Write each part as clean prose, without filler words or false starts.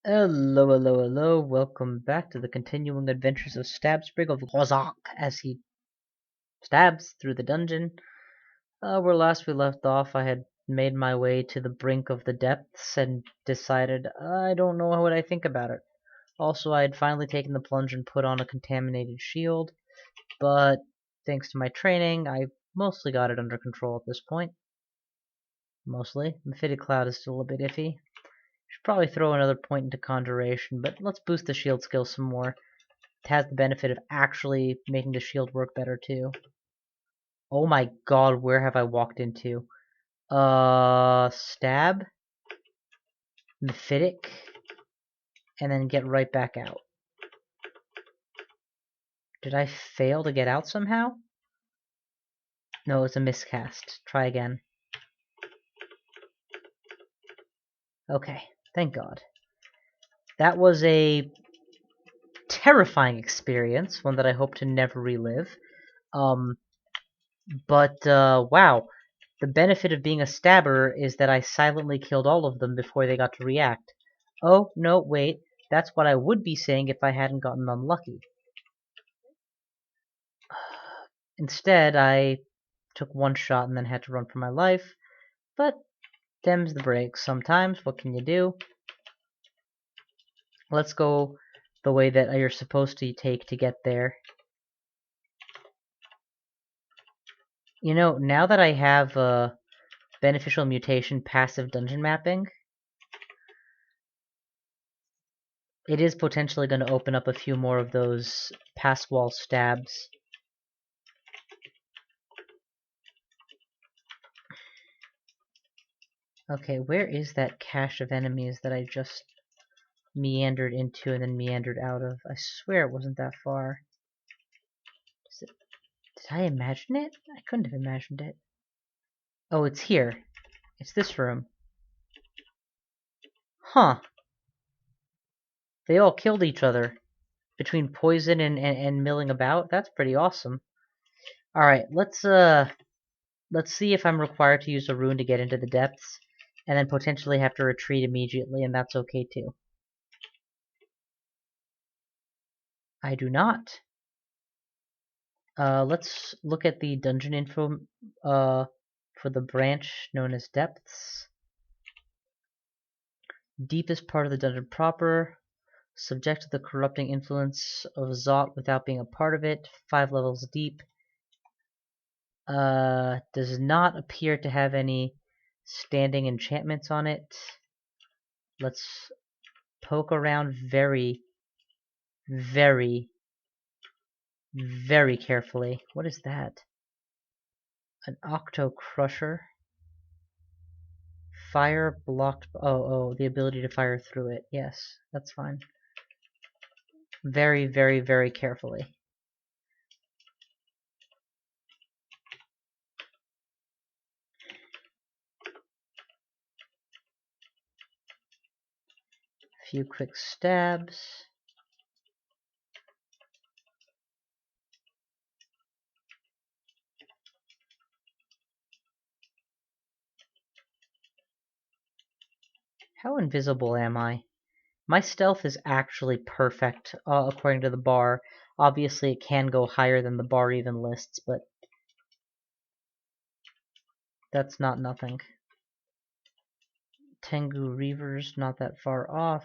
Hello, hello, hello. Welcome back to the continuing adventures of Sprig of Lozak as he stabs through the dungeon. Where last we left off, I had made my way to the brink of the depths and decided I don't know what I think about it. Also, I had finally taken the plunge and put on a contaminated shield, but thanks to my training, I mostly got it under control at this point. Mostly. The fitted cloud is still a bit iffy. Should probably throw another point into conjuration, but let's boost the shield skill some more. It has the benefit of actually making the shield work better too. Oh my god, where have I walked into? Stab, Mephitic, and then get right back out. Did I fail to get out somehow? No, it's a miscast. Try again. Okay, thank god. That was a terrifying experience, one that I hope to never relive. Wow. The benefit of being a stabber is that I silently killed all of them before they got to react. Oh, no, wait. That's what I would be saying if I hadn't gotten unlucky. Instead, I took one shot and then had to run for my life. But, them's the breaks sometimes. What can you do? Let's go the way that you're supposed to take to get there. You know, now that I have beneficial mutation passive dungeon mapping, it is potentially going to open up a few more of those pass wall stabs. Okay, where is that cache of enemies that I just meandered into and then meandered out of? I swear it wasn't that far. Did I imagine it? I couldn't have imagined it. Oh, it's here. It's this room. Huh. They all killed each other. Between poison and milling about? That's pretty awesome. Alright, let's see if I'm required to use a rune to get into the depths, and then potentially have to retreat immediately, and that's okay too. I do not. Let's look at the dungeon info for the branch known as Depths. Deepest part of the dungeon proper. Subject to the corrupting influence of Zot without being a part of it. 5 levels deep. Does not appear to have any standing enchantments on it. Let's poke around very, very, very carefully. What is that? An Octo Crusher. Fire blocked. Oh, the ability to fire through it. Yes, that's fine. Very, very, very carefully. A few quick stabs. How invisible am I? My stealth is actually perfect, according to the bar. Obviously, it can go higher than the bar even lists, but that's not nothing. Tengu Reavers, not that far off.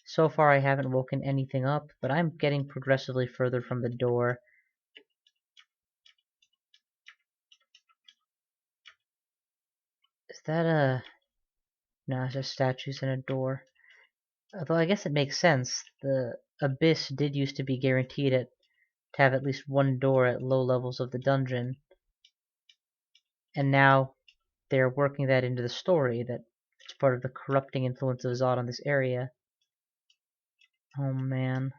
So far, I haven't woken anything up, but I'm getting progressively further from the door. Is that a... No, it's just statues and a door. Although I guess it makes sense. The Abyss did used to be guaranteed to have at least one door at low levels of the dungeon. And now they're working that into the story, that it's part of the corrupting influence of Zod on this area. Oh man.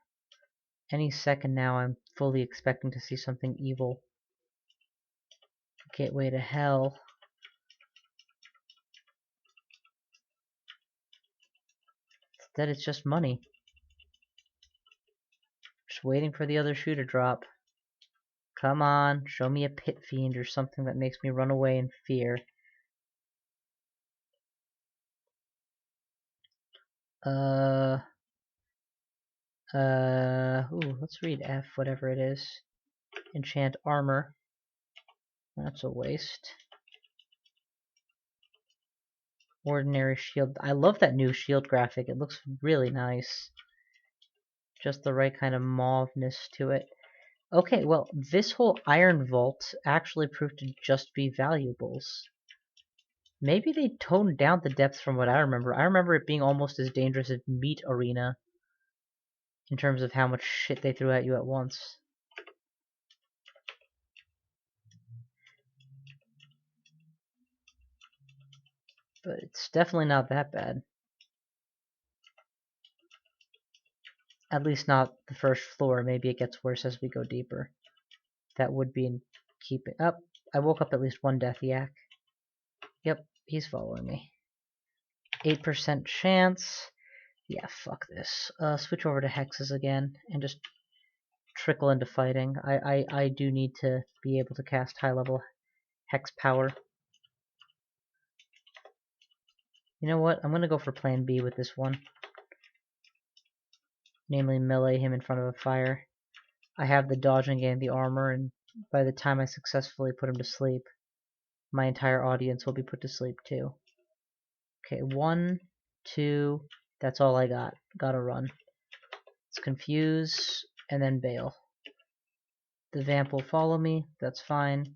Any second now I'm fully expecting to see something evil. Gateway to hell. Instead it's just money. Just waiting for the other shoe to drop. Come on, show me a pit fiend or something that makes me run away in fear. Ooh, let's read F, whatever it is. Enchant armor. That's a waste. Ordinary shield. I love that new shield graphic. It looks really nice. Just the right kind of mauveness to it. Okay, well, this whole iron vault actually proved to just be valuables. Maybe they toned down the depth from what I remember. I remember it being almost as dangerous as Meat Arena in terms of how much shit they threw at you at once. But it's definitely not that bad. At least not the first floor. Maybe it gets worse as we go deeper. That would be in keeping up. I woke up at least one death yak. Yep, he's following me. 8% chance. Yeah, fuck this. Switch over to hexes again and just trickle into fighting. I do need to be able to cast high level hex power. You know what? I'm gonna go for plan B with this one. Namely, melee him in front of a fire. I have the dodging and the armor, and by the time I successfully put him to sleep, my entire audience will be put to sleep too. Okay, 1, 2, that's all I got. Gotta run. Let's confuse, and then bail. The vamp will follow me, that's fine.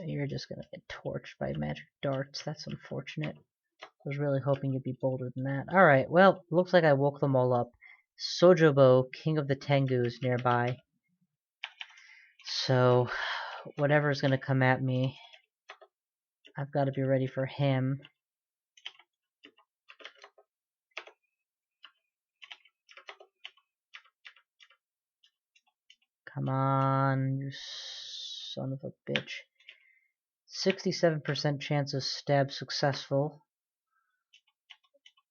You're just gonna get torched by magic darts, that's unfortunate. I was really hoping you'd be bolder than that. Alright, well, looks like I woke them all up. Sojobo, King of the Tengu, is nearby. So, whatever's gonna come at me, I've got to be ready for him. Come on, you son of a bitch. 67% chance of stab successful.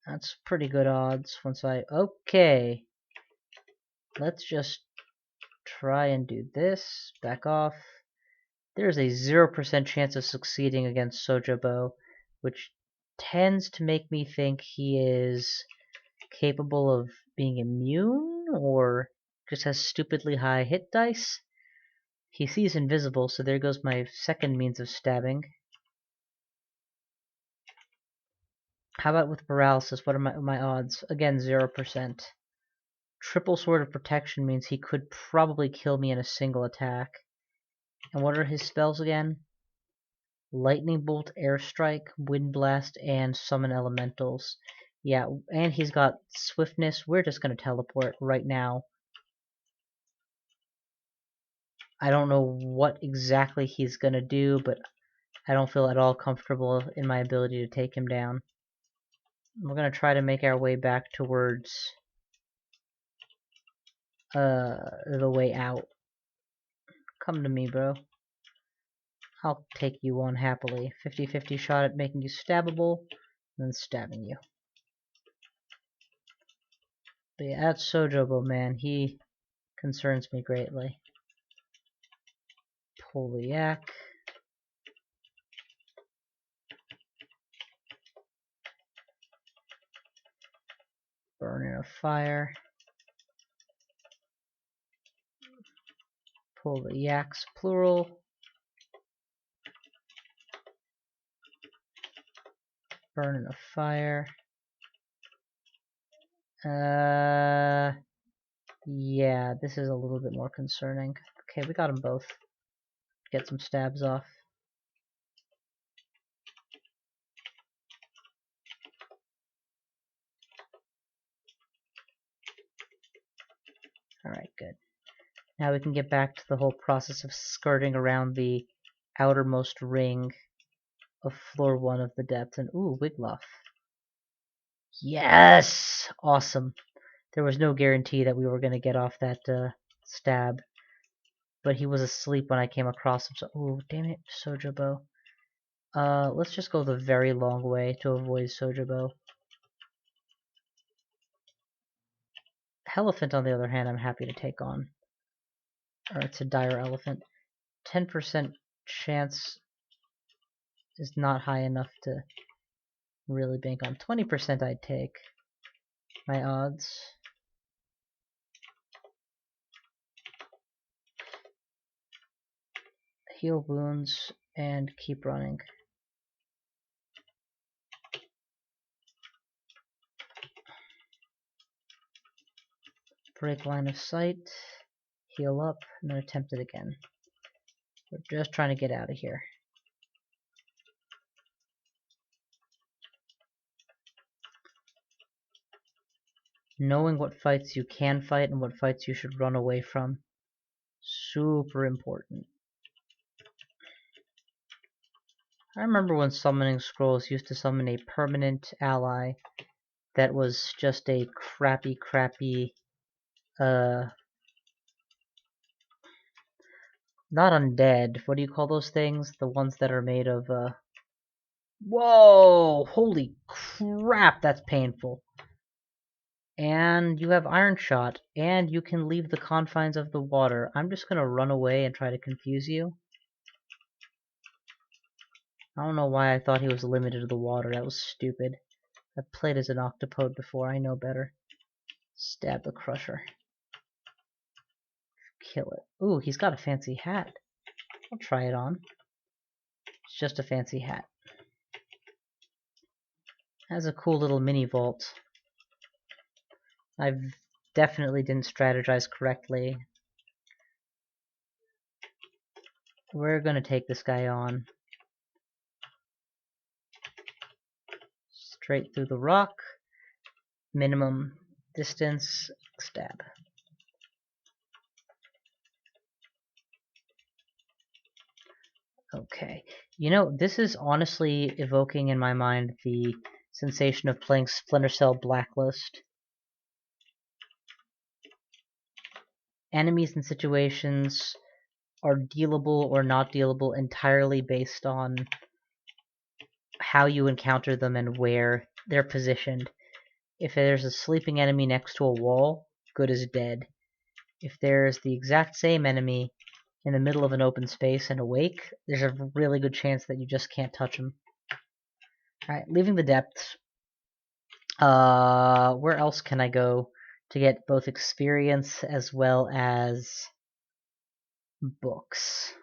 That's pretty good odds once I... Okay. Let's just try and do this. Back off. There's a 0% chance of succeeding against Sojobo, which tends to make me think he is capable of being immune, or just has stupidly high hit dice. He sees invisible, so there goes my second means of stabbing. How about with paralysis? What are my odds? Again, 0%. Triple Sword of Protection means he could probably kill me in a single attack. And what are his spells again? Lightning Bolt, Airstrike, Wind Blast, and Summon Elementals. Yeah, and he's got Swiftness. We're just going to teleport right now. I don't know what exactly he's going to do, but I don't feel at all comfortable in my ability to take him down. We're going to try to make our way back towards the way out. Come to me, bro. I'll take you on happily. 50-50 shot at making you stabbable, and then stabbing you. But yeah, that's Sojobo, man. He concerns me greatly. Pull the yak. Burn in a fire. Pull the yaks, plural. Burn in a fire. Yeah, this is a little bit more concerning. Okay, we got them both. Get some stabs off. Alright, good. Now we can get back to the whole process of skirting around the outermost ring of floor 1 of the depth. And ooh, Wiglaf. Yes! Awesome. There was no guarantee that we were going to get off that stab. But he was asleep when I came across him, so... Ooh, damn it, Sojobo. Let's just go the very long way to avoid Sojobo. Elephant, on the other hand, I'm happy to take on. Or it's a dire elephant. 10% chance is not high enough to really bank on. 20% I'd take. My odds. Heal wounds and keep running. Break line of sight. Heal up and then attempt it again. We're just trying to get out of here. Knowing what fights you can fight and what fights you should run away from. Super important. I remember when summoning scrolls used to summon a permanent ally that was just a crappy, not undead. What do you call those things? The ones that are made of, whoa! Holy crap, that's painful. And you have Iron Shot, and you can leave the confines of the water. I'm just gonna run away and try to confuse you. I don't know why I thought he was limited to the water. That was stupid. I've played as an octopode before. I know better. Stab the Crusher. Kill it. Ooh, he's got a fancy hat. I'll try it on. It's just a fancy hat. Has a cool little mini vault. I definitely didn't strategize correctly. We're gonna take this guy on. Straight through the rock. Minimum distance. Stab. Okay. You know, this is honestly evoking in my mind the sensation of playing Splinter Cell Blacklist. Enemies and situations are dealable or not dealable entirely based on how you encounter them and where they're positioned. If there's a sleeping enemy next to a wall, good as dead. If there's the exact same enemy in the middle of an open space and awake, there's a really good chance that you just can't touch him. Alright, leaving the depths. Where else can I go to get both experience as well as books?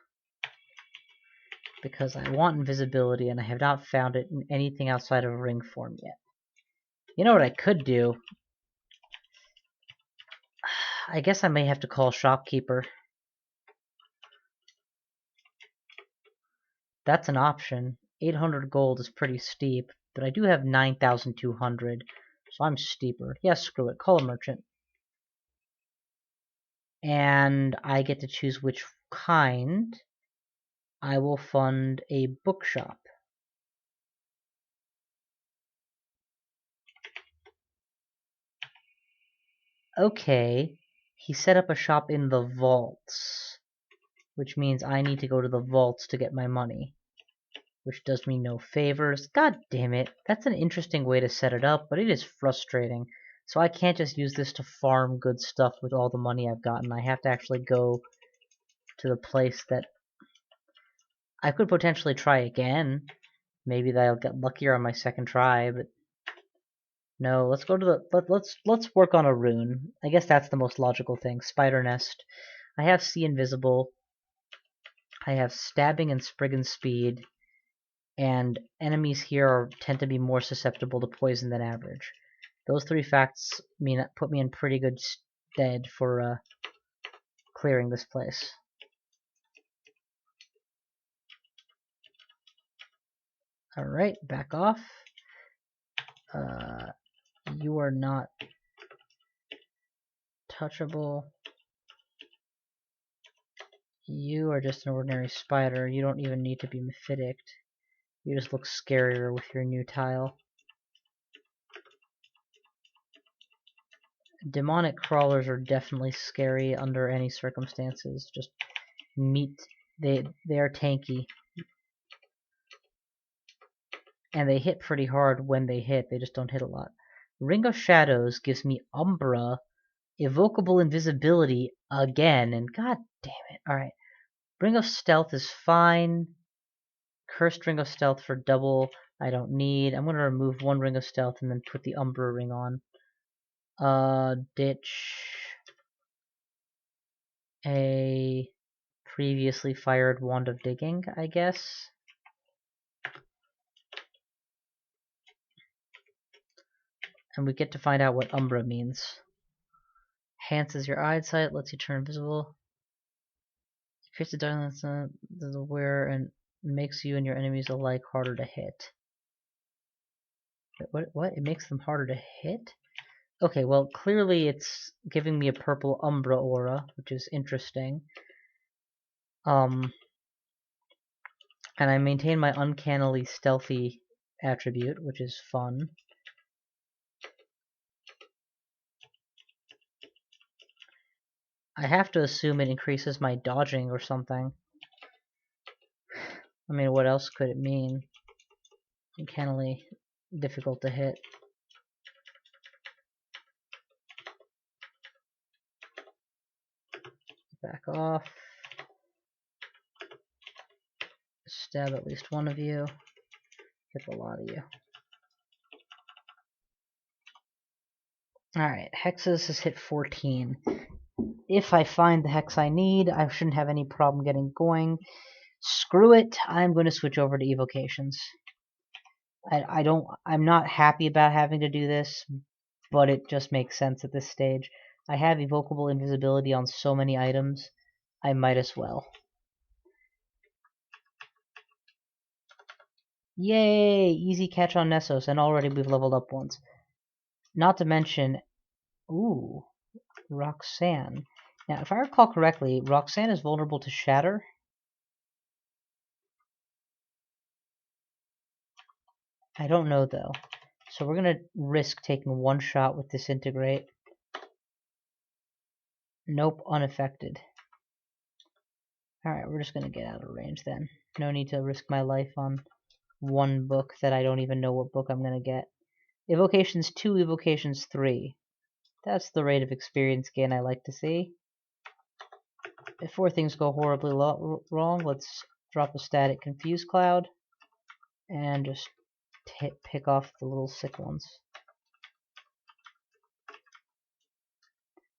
Because I want invisibility and I have not found it in anything outside of a ring form yet. You know what I could do? I guess I may have to call Shopkeeper. That's an option. 800 gold is pretty steep, but I do have 9,200, so I'm steeper. Yes, screw it. Call a merchant. And I get to choose which kind. I will fund a bookshop. Okay, he set up a shop in the vaults, which means I need to go to the vaults to get my money, which does me no favors. God damn it, that's an interesting way to set it up, but it is frustrating. So I can't just use this to farm good stuff with all the money I've gotten. I have to actually go to the place that I could potentially try again. Maybe that I'll get luckier on my second try, but no, let's go to the let's work on a rune. I guess that's the most logical thing. Spider nest. I have see invisible. I have stabbing and Spriggan speed, and enemies here tend to be more susceptible to poison than average. Those three facts put me in pretty good stead for clearing this place. Alright, back off. You are not touchable. You are just an ordinary spider. You don't even need to be mephitic. You just look scarier with your new tile. Demonic crawlers are definitely scary under any circumstances. Just they are tanky. And they hit pretty hard when they hit. They just don't hit a lot. Ring of Shadows gives me Umbra Evocable invisibility again, and god damn it. Alright. Ring of Stealth is fine. Cursed Ring of Stealth for double, I don't need. I'm going to remove one Ring of Stealth and then put the Umbra ring on. Ditch a previously fired Wand of Digging, I guess. And we get to find out what Umbra means. Enhances your eyesight, lets you turn invisible. Creates a darkness the wearer and makes you and your enemies alike harder to hit. What? It makes them harder to hit? Okay, well, clearly it's giving me a purple Umbra aura, which is interesting. And I maintain my uncannily stealthy attribute, which is fun. I have to assume it increases my dodging or something. I mean, what else could it mean? Uncannily difficult to hit. Back off. Stab at least one of you. Hit a lot of you. Alright, hexes has hit 14. If I find the hex I need, I shouldn't have any problem getting going. Screw it, I'm going to switch over to evocations. I'm not happy about having to do this, but it just makes sense at this stage. I have evocable invisibility on so many items, I might as well. Yay! Easy catch on Nessos, and already we've leveled up once. Not to mention, ooh, Roxanne. Now, if I recall correctly, Roxanne is vulnerable to Shatter. I don't know, though. So we're going to risk taking one shot with Disintegrate. Nope, unaffected. Alright, we're just going to get out of range then. No need to risk my life on one book that I don't even know what book I'm going to get. Evocations 2, Evocations 3. That's the rate of experience gain I like to see. Before things go horribly wrong, let's drop a static Confuse Cloud and just pick off the little sick ones.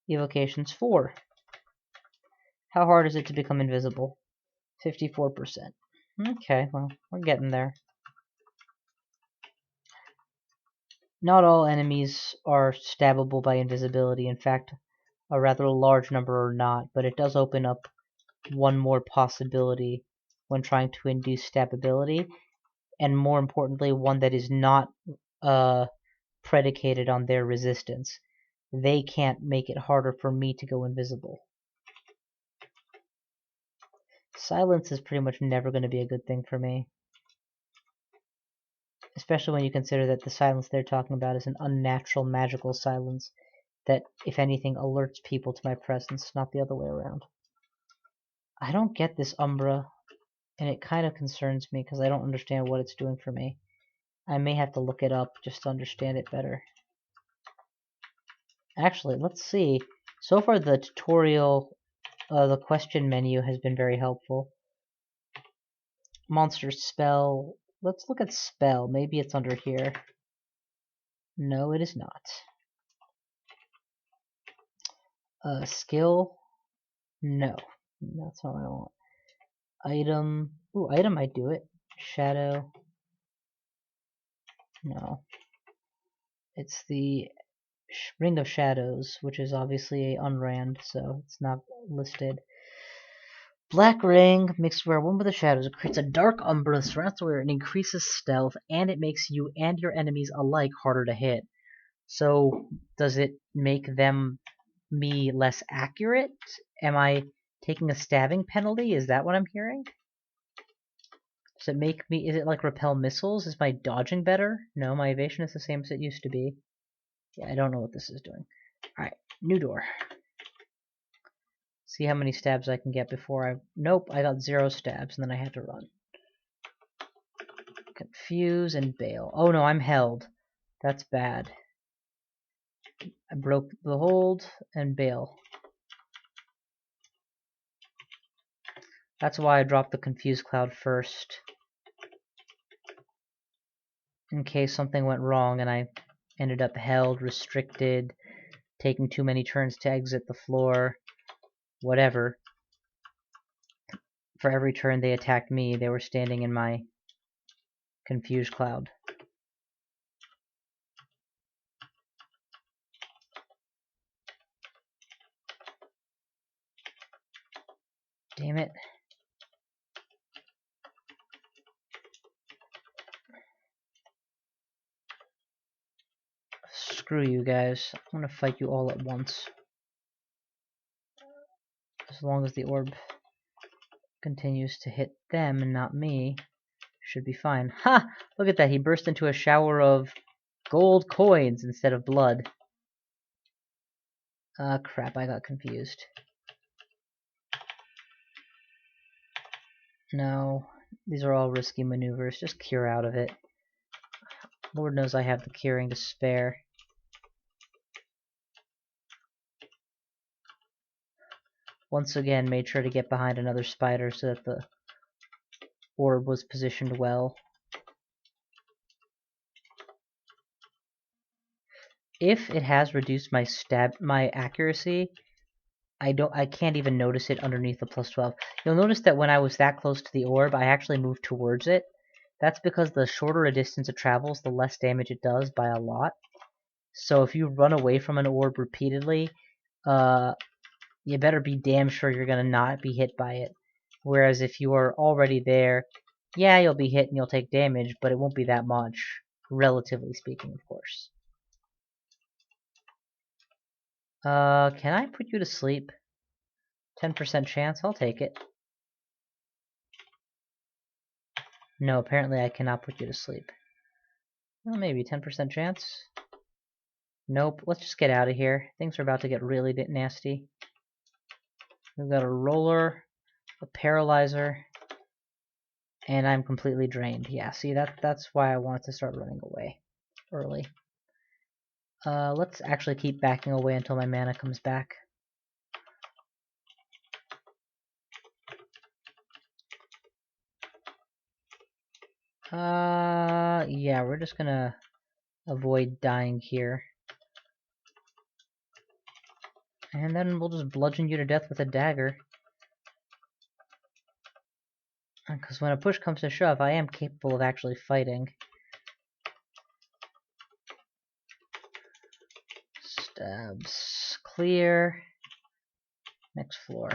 Evocations 4. How hard is it to become invisible? 54%. Okay, well, we're getting there. Not all enemies are stabbable by invisibility. In fact, a rather large number are not, but it does open up one more possibility when trying to induce stabbability, and more importantly, one that is not predicated on their resistance. They can't make it harder for me to go invisible. Silence is pretty much never going to be a good thing for me. Especially when you consider that the silence they're talking about is an unnatural magical silence that, if anything, alerts people to my presence, not the other way around. I don't get this Umbra, and it kind of concerns me because I don't understand what it's doing for me. I may have to look it up just to understand it better. Actually, let's see. So far the tutorial, the question menu has been very helpful. Monster spell. Let's look at spell. Maybe it's under here. No, it is not. Skill. No, that's not what I want. Item. Ooh, item, I do it. Shadow. No. It's the Ring of Shadows, which is obviously a unrand, so it's not listed. Black Ring makes you wear one with the shadows. It creates a dark umbra that surrounds the wearer and increases stealth, and it makes you and your enemies alike harder to hit. So, does it make me less accurate? Am I taking a stabbing penalty? Is that what I'm hearing? Does it make me, is it like repel missiles? Is my dodging better? No, my evasion is the same as it used to be. Yeah, I don't know what this is doing. Alright, new door. See how many stabs I can get before I... Nope, I got 0 stabs and then I had to run. Confuse and bail. Oh no, I'm held. That's bad. I broke the hold and bail. That's why I dropped the confused cloud first. In case something went wrong and I ended up held, restricted, taking too many turns to exit the floor, whatever. For every turn they attacked me, they were standing in my confused cloud. Damn it. Screw you guys. I'm gonna fight you all at once. As long as the orb continues to hit them and not me, should be fine. Ha! Look at that, he burst into a shower of gold coins instead of blood. Ah, crap, I got confused. No, these are all risky maneuvers. Just cure out of it. Lord knows I have the curing to spare. Once again, made sure to get behind another spider so that the orb was positioned well. If it has reduced my accuracy, I can't even notice it underneath the plus 12. You'll notice that when I was that close to the orb, I actually moved towards it. That's because the shorter a distance it travels, the less damage it does by a lot. So if you run away from an orb repeatedly, you better be damn sure you're gonna not be hit by it. Whereas if you are already there, yeah, you'll be hit and you'll take damage, but it won't be that much, relatively speaking, of course. Can I put you to sleep? 10% chance, I'll take it. No, apparently I cannot put you to sleep. Well, maybe 10% chance. Nope, let's just get out of here. Things are about to get really nasty. We've got a roller, a paralyzer, and I'm completely drained. Yeah, see, that's why I wanted to start running away early. Let's actually keep backing away until my mana comes back. Yeah, we're just gonna avoid dying here. And then we'll just bludgeon you to death with a dagger. Because when a push comes to shove, I am capable of actually fighting. Stabs. Clear. Next floor.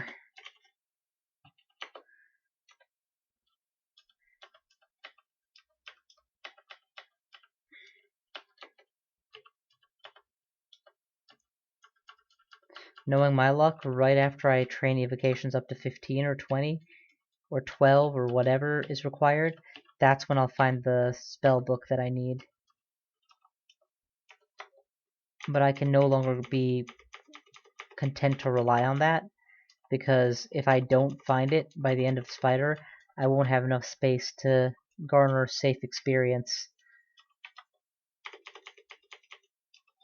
Knowing my luck, right after I train evocations up to 15 or 20 or 12 or whatever is required, that's when I'll find the spell book that I need. But I can no longer be content to rely on that, because if I don't find it by the end of Spider, I won't have enough space to garner safe experience.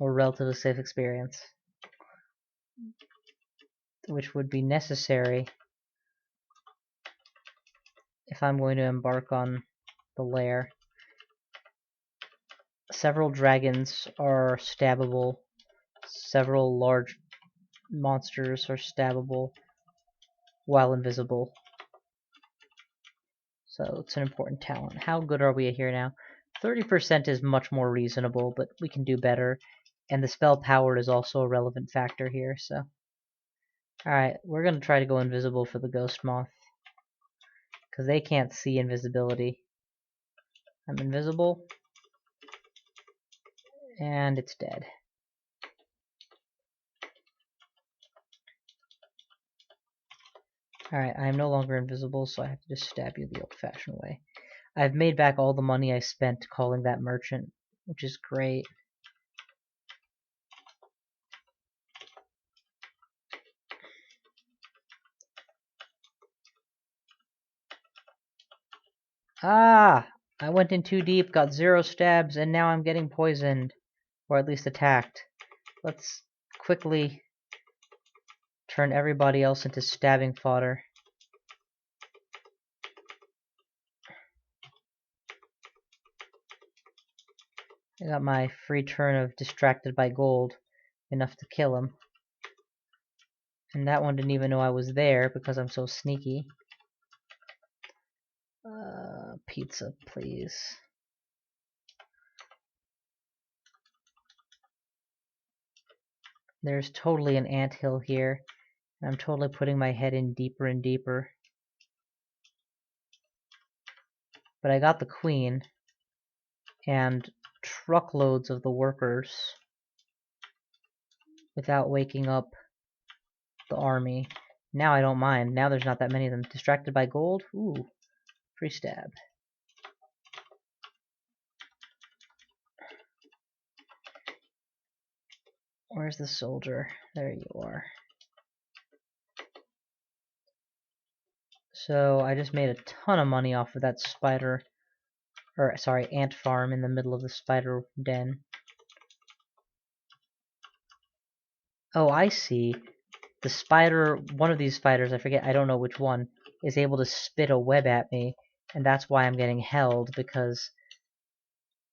Or relatively safe experience. Which would be necessary if I'm going to embark on the lair. Several dragons are stabbable. Several large monsters are stabbable while invisible. So it's an important talent. How good are we here now? 30% is much more reasonable, but we can do better. And the spell power is also a relevant factor here, so. Alright, we're gonna try to go invisible for the ghost moth. Because they can't see invisibility. I'm invisible. And it's dead. Alright, I am no longer invisible, so I have to just stab you the old-fashioned way. I've made back all the money I spent calling that merchant, which is great. Ah! I went in too deep, got 0 stabs, and now I'm getting poisoned. Or at least attacked. let's quickly turn everybody else into stabbing fodder. I got my free turn of distracted by gold, enough to kill him. And that one didn't even know I was there because I'm so sneaky. Pizza, please. There's totally an anthill here. And I'm totally putting my head in deeper and deeper. But I got the queen. And truckloads of the workers. Without waking up the army. Now I don't mind. Now there's not that many of them. Distracted by gold? Ooh. Free stab. Where's the soldier? There you are. So I just made a ton of money off of that spider, or sorry, ant farm in the middle of the spider den. Oh, I see. The spider, one of these spiders, I forget, I don't know which one, is able to spit a web at me, and that's why I'm getting held, because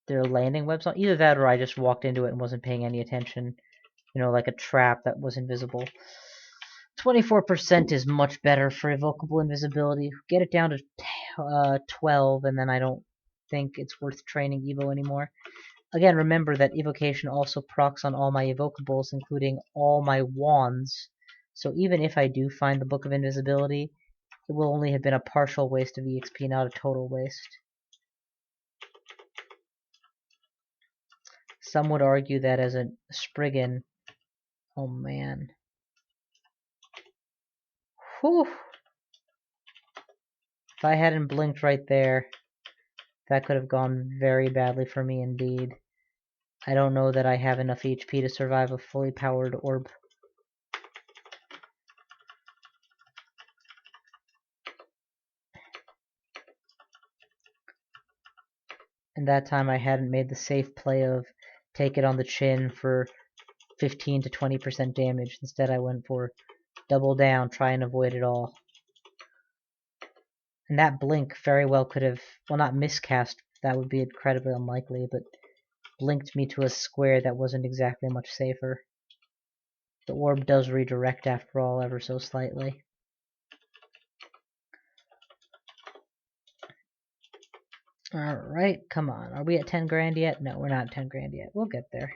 they're landing webs on. Either that or I just walked into it and wasn't paying any attention. You know, like a trap that was invisible. 24% is much better for evocable invisibility. Get it down to 12, and then I don't think it's worth training Evo anymore. Again, remember that evocation also procs on all my evocables, including all my wands. So even if I do find the Book of Invisibility, it will only have been a partial waste of EXP, not a total waste. Some would argue that as a Spriggan... Oh man. Whew! If I hadn't blinked right there, that could have gone very badly for me indeed. I don't know that I have enough HP to survive a fully powered orb. And that time I hadn't made the safe play of take it on the chin for 15 to 20% damage. Instead I went for double down, try and avoid it all. And that blink very well could have, well, not miscast, that would be incredibly unlikely, but blinked me to a square that wasn't exactly much safer. The orb does redirect after all, ever so slightly. Alright, come on. Are we at 10 grand yet? No, we're not at 10 grand yet. We'll get there.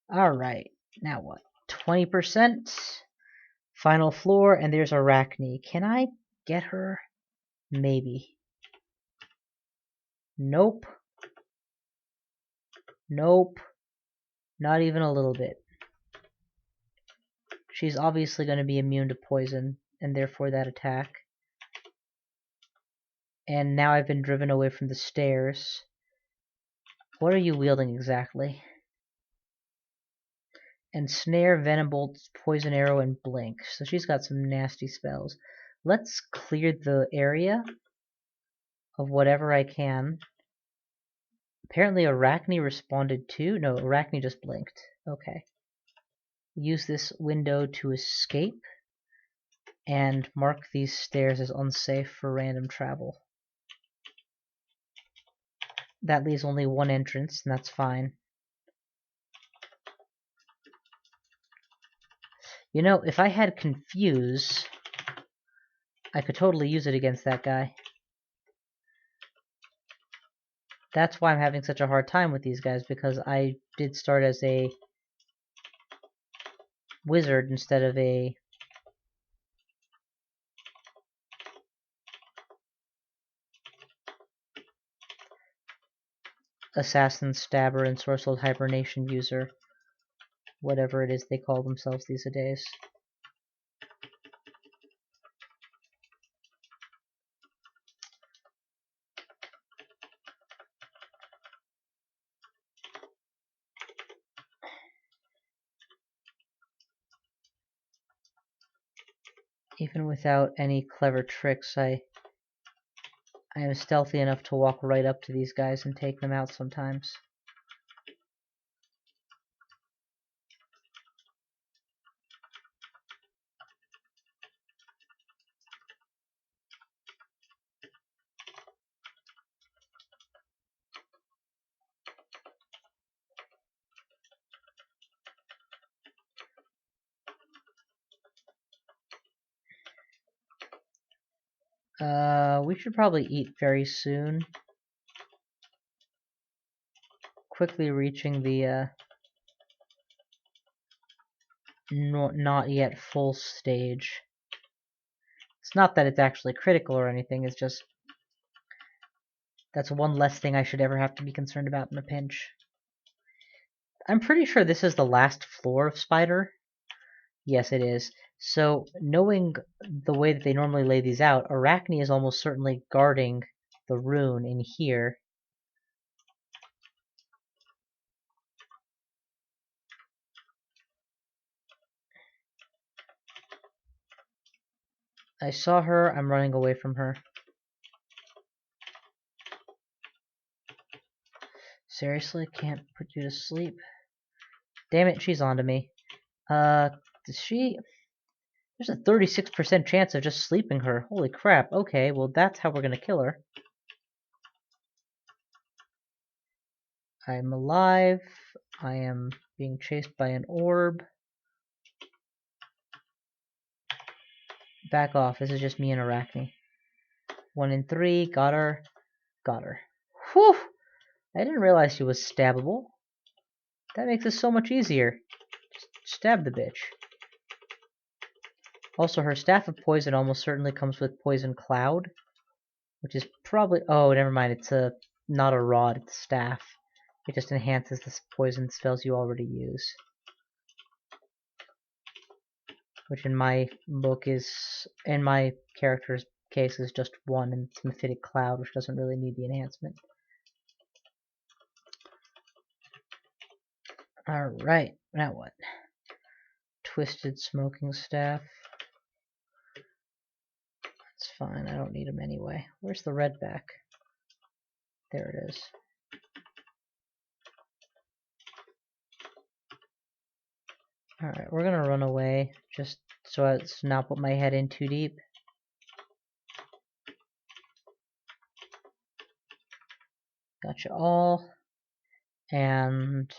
Alright, now what? 20%? Final floor, and there's Arachne. Can I get her? Maybe. Nope. Nope. Not even a little bit. She's obviously going to be immune to poison, and therefore that attack. And now I've been driven away from the stairs. What are you wielding exactly? And Snare, Venom Bolt, Poison Arrow, and Blink. So she's got some nasty spells. Let's clear the area of whatever I can. Apparently Arachne responded too. No, Arachne just blinked. Okay. Use this window to escape. And mark these stairs as unsafe for random travel. That leaves only one entrance, and that's fine. You know, if I had Confuse, I could totally use it against that guy. That's why I'm having such a hard time with these guys, because I did start as a wizard instead of a assassin, stabber, and sorcerer hibernation user. Whatever it is they call themselves these days. Even without any clever tricks, I am stealthy enough to walk right up to these guys and take them out sometimes. We should probably eat very soon. Quickly reaching the not yet full stage. It's not that it's actually critical or anything, it's just that's one less thing I should ever have to be concerned about in a pinch. I'm pretty sure this is the last floor of Spider. Yes, it is. So, knowing the way that they normally lay these out, Arachne is almost certainly guarding the rune in here. I saw her, I'm running away from her. Seriously, can't put you to sleep? Damn it, she's onto me. Does she... There's a 36% chance of just sleeping her. Holy crap, okay, well that's how we're gonna kill her. I'm alive. I am being chased by an orb. Back off, this is just me and Arachne. 1 in 3, got her. Got her. Whew! I didn't realize she was stabbable. That makes it so much easier. Just stab the bitch. Also, her Staff of Poison almost certainly comes with Poison Cloud, which is probably... Oh, never mind, it's not a rod, it's a staff. It just enhances the poison spells you already use. Which in my book is... In my character's case is just 1, and it's Mephitic Cloud, which doesn't really need the enhancement. Alright, now what? Twisted Smoking Staff. It's fine, I don't need him anyway. Where's the red back? There it is. Alright, we're gonna run away, just so as to not put my head in too deep. Gotcha all. And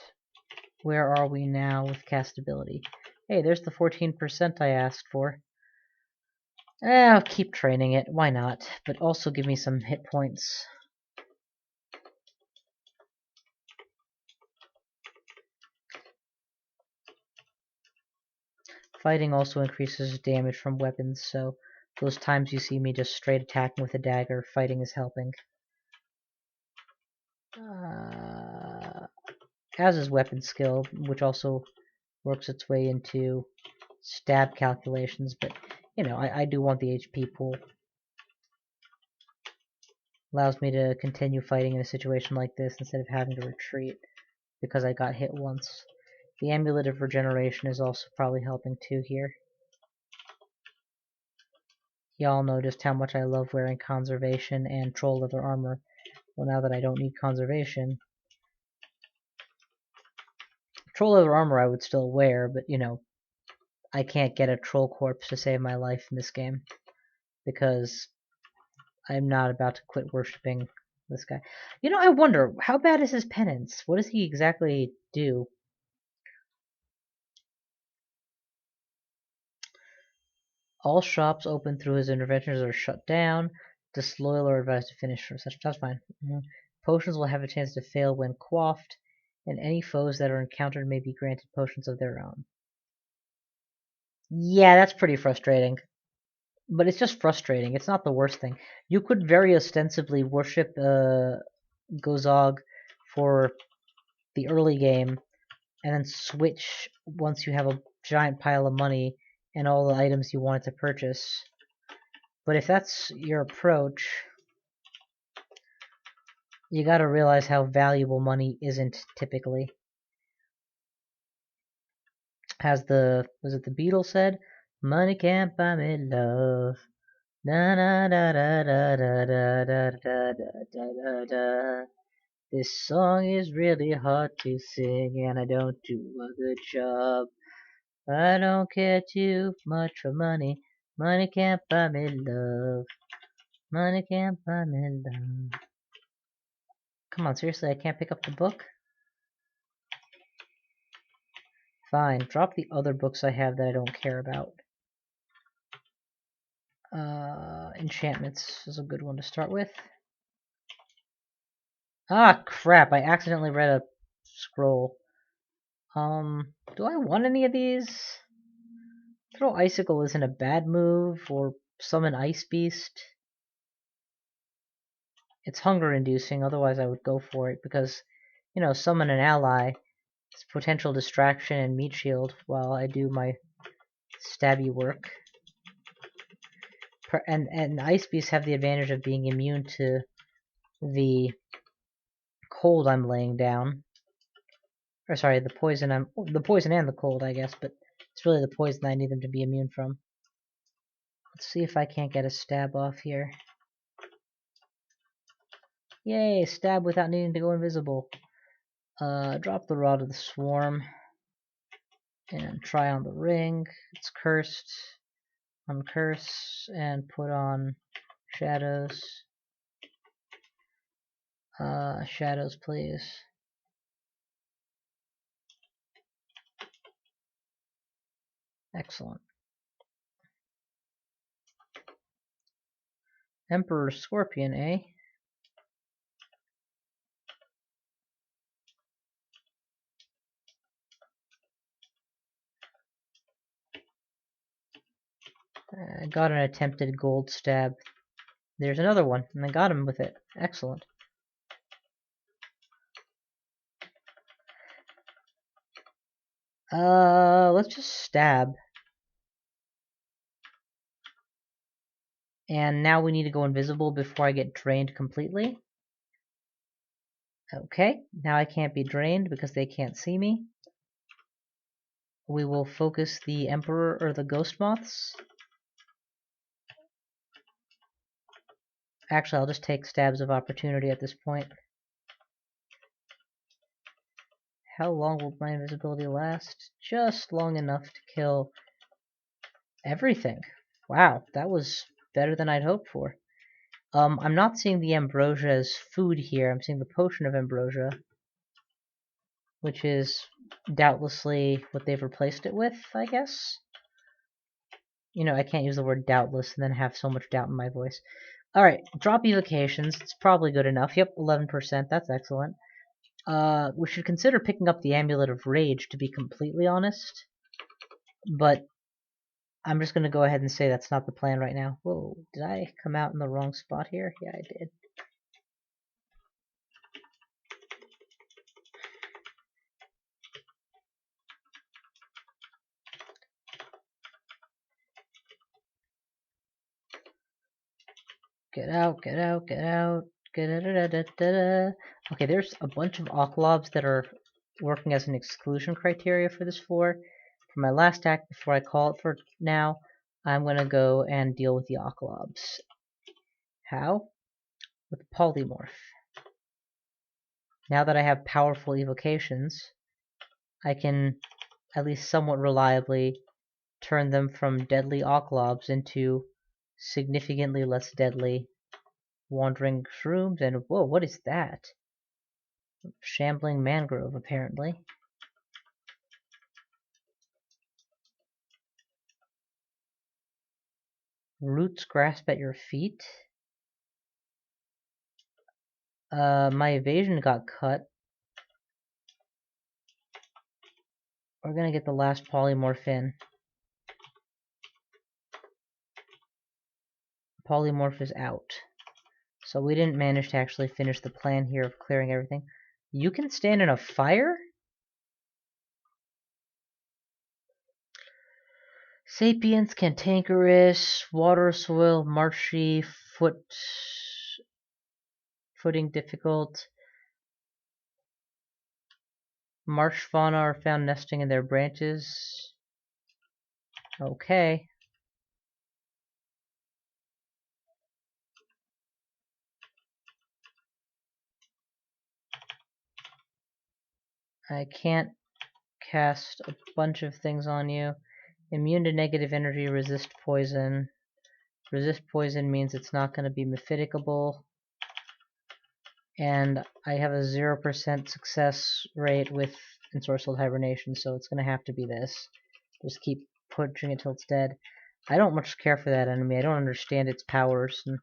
where are we now with castability? Hey, there's the 14% I asked for. I'll keep training it, why not? But also give me some hit points. Fighting also increases damage from weapons, so those times you see me just straight attacking with a dagger, fighting is helping. As is weapon skill, which also works its way into stab calculations, but you know, I do want the HP pool. Allows me to continue fighting in a situation like this instead of having to retreat because I got hit once. The Amulet of Regeneration is also probably helping too here. Y'all know just how much I love wearing Conservation and Troll Leather Armor. Well, now that I don't need Conservation, Troll Leather Armor I would still wear, but you know, I can't get a Troll Corpse to save my life in this game because I'm not about to quit worshipping this guy. You know, I wonder, how bad is his penance? What does he exactly do? All shops open through his interventions are shut down. Disloyal are advised to finish for such. That's fine. Potions will have a chance to fail when quaffed, and any foes that are encountered may be granted potions of their own. Yeah, that's pretty frustrating. But it's just frustrating. It's not the worst thing. You could very ostensibly worship Gozog for the early game, and then switch once you have a giant pile of money and all the items you wanted to purchase. But if that's your approach, you gotta realize how valuable money isn't typically. As was it the Beatles said? Money can't buy me love. Da da da da da da da da da da da da. This song is really hard to sing, and I don't do a good job. I don't care too much for money. Money can't buy me love. Money can't buy me love. Come on, seriously, I can't pick up the book? Fine, drop the other books I have that I don't care about. Enchantments is a good one to start with. Ah, crap! I accidentally read a scroll. Do I want any of these? Throw Icicle isn't a bad move, or summon Ice Beast. It's hunger inducing, otherwise I would go for it, because, you know, summon an ally, it's potential distraction and meat shield while I do my stabby work. And Ice Beasts have the advantage of being immune to the cold I'm laying down. Or sorry, the poison and the cold, I guess, but it's really the poison I need them to be immune from. Let's see if I can't get a stab off here. Yay, stab without needing to go invisible. Drop the Rod of the Swarm. And try on the ring. It's cursed. Uncurse. And put on shadows. Shadows, please. Excellent. Emperor Scorpion, eh? I got an attempted gold stab. There's another one, and I got him with it. Excellent. Let's just stab. And now we need to go invisible before I get drained completely. Okay, now I can't be drained because they can't see me. We will focus the Emperor or the Ghost Moths. Actually, I'll just take stabs of opportunity at this point. How long will my invisibility last? Just long enough to kill everything. Wow, that was better than I'd hoped for. I'm not seeing the ambrosia as food here. I'm seeing the potion of ambrosia, which is doubtlessly what they've replaced it with, I guess. You know, I can't use the word doubtless and then have so much doubt in my voice. Alright, drop evocations. It's probably good enough. Yep, 11%. That's excellent. We should consider picking up the Amulet of Rage, to be completely honest. But I'm just going to go ahead and say that's not the plan right now. Whoa, did I come out in the wrong spot here? Yeah, I did. Get out, get out, get out. Okay, there's a bunch of Ocklobs that are working as an exclusion criteria for this floor. For my last act, before I call it for now, I'm going to go and deal with the Ocklobs. How? With Polymorph. Now that I have powerful evocations, I can at least somewhat reliably turn them from deadly Ocklobs into significantly less deadly wandering shrooms. And whoa, what is that? Shambling mangrove, apparently. Roots grasp at your feet. My evasion got cut. We're gonna get the last polymorph in. Polymorph is out. So we didn't manage to actually finish the plan here of clearing everything. You can stand in a fire? Sapiens, cantankerous, water, soil, marshy, footing difficult. Marsh fauna are found nesting in their branches. Okay. I can't cast a bunch of things on you. Immune to negative energy, resist poison. Resist poison means it's not going to be mephiticable. And I have a 0% success rate with ensorcelled hibernation, so it's going to have to be this. Just keep pushing it till it's dead. I don't much care for that enemy. I don't understand its powers, and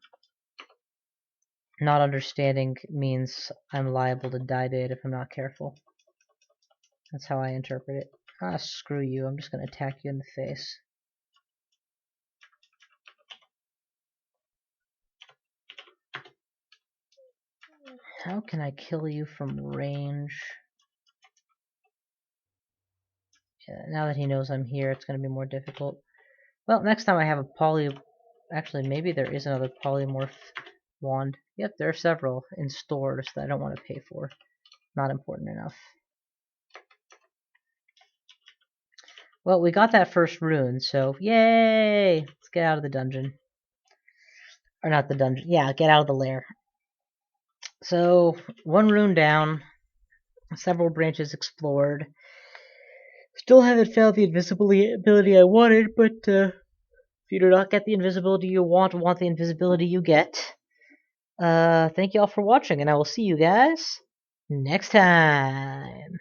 not understanding means I'm liable to die to it if I'm not careful. That's how I interpret it. Ah, screw you. I'm just gonna attack you in the face. How can I kill you from range? Yeah, now that he knows I'm here, it's gonna be more difficult. Well, next time I have a poly... Actually, maybe there is another polymorph wand. Yep, there are several in stores that I don't want to pay for. Not important enough. Well, we got that first rune, so yay! Let's get out of the dungeon. Or not the dungeon. Yeah, get out of the lair. So, one rune down. Several branches explored. Still haven't found the invisibility I wanted, but if you do not get the invisibility you want the invisibility you get. Thank you all for watching, and I will see you guys next time.